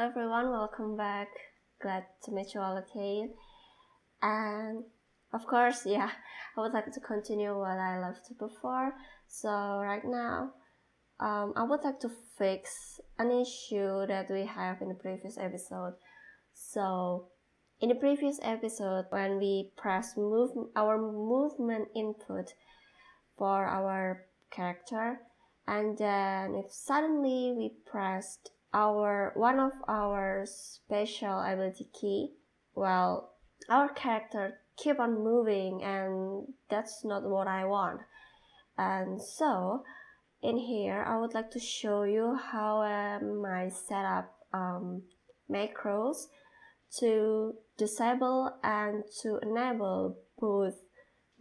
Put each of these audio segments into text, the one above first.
everyone, welcome back. Glad to meet you all again. And of course, I would like to continue what I left before. So right now, I would like to fix an issue that we have in the previous episode. So in the previous episode, when we press our movement input for our character, and then if suddenly we pressed one of our special ability key, well, our character keep on moving, and that's not what I want. And so in here I would like to show you how I set up macros to disable and to enable both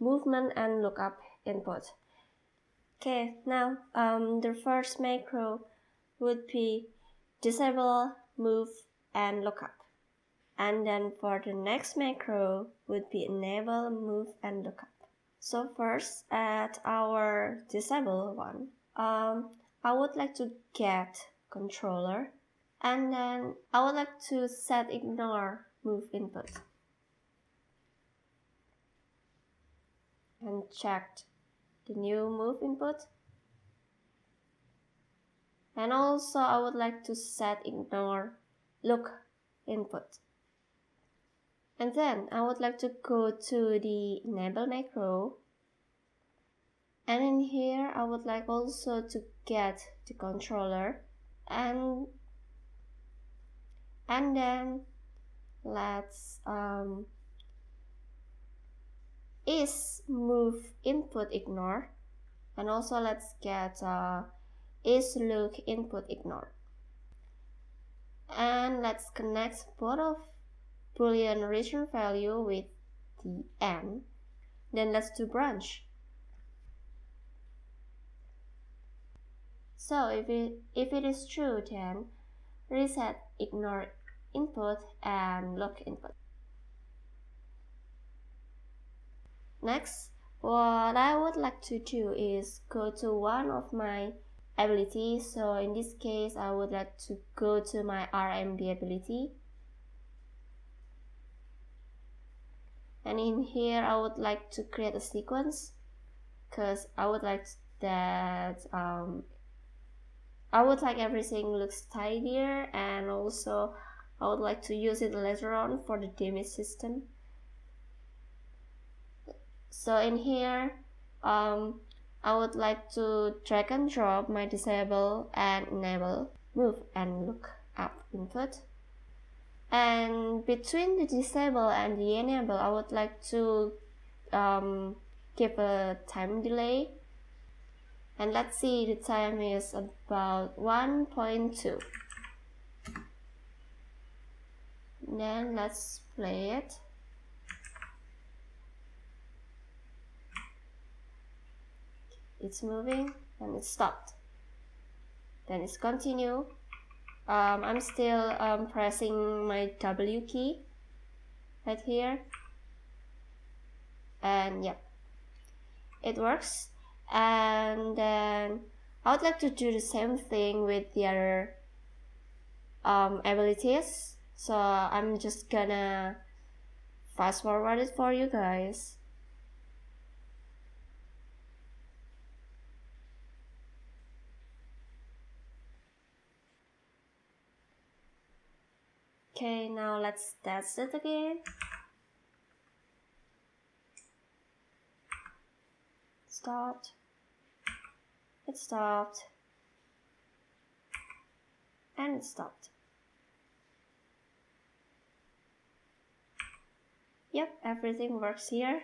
movement and lookup input. Okay, now the first macro would be disable, move, and lookup. And then for the next macro would be enable, move, and lookup. So first, at our disable one, I would like to get controller, and then I would like to set ignore move input. And checked the new move input. And also I would like to set ignore look input. And then I would like to go to the enable macro. And in here I would like also to get the controller, and then let's is move input ignore, and also let's get is look input ignore. And let's connect both of Boolean return value with the n. Then let's do branch. So if it is true, then reset ignore input and look input. Next, what I would like to do is go to one of my abilities. So in this case, I would like to go to my RMD ability. And in here, I would like to create a sequence, because I would like that I would like everything looks tidier, and also I would like to use it later on for the damage system. So in here, I would like to drag and drop my disable and enable, move and look up input. And between the disable and the enable, I would like to give a time delay. And let's see, the time is about 1.2. Then let's play it. It's moving and it stopped. Then it's continue. I'm still pressing my W key right here. And yep, it works. And then I would like to do the same thing with the other abilities. So I'm just gonna fast forward it for you guys. Okay, now let's test it again. Stopped. It stopped. And it stopped. Yep, everything works here.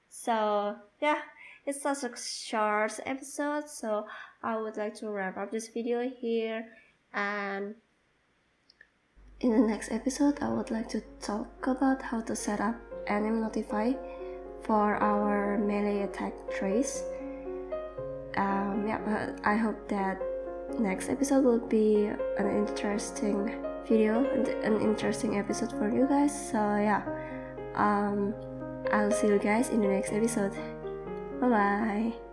So yeah, it's such a short episode, so I would like to wrap up this video here, and in the next episode I would like to talk about how to set up anim notify for our melee attack trace. I hope that next episode will be an interesting video and an interesting episode for you guys. So yeah, I'll see you guys in the next episode. Bye bye.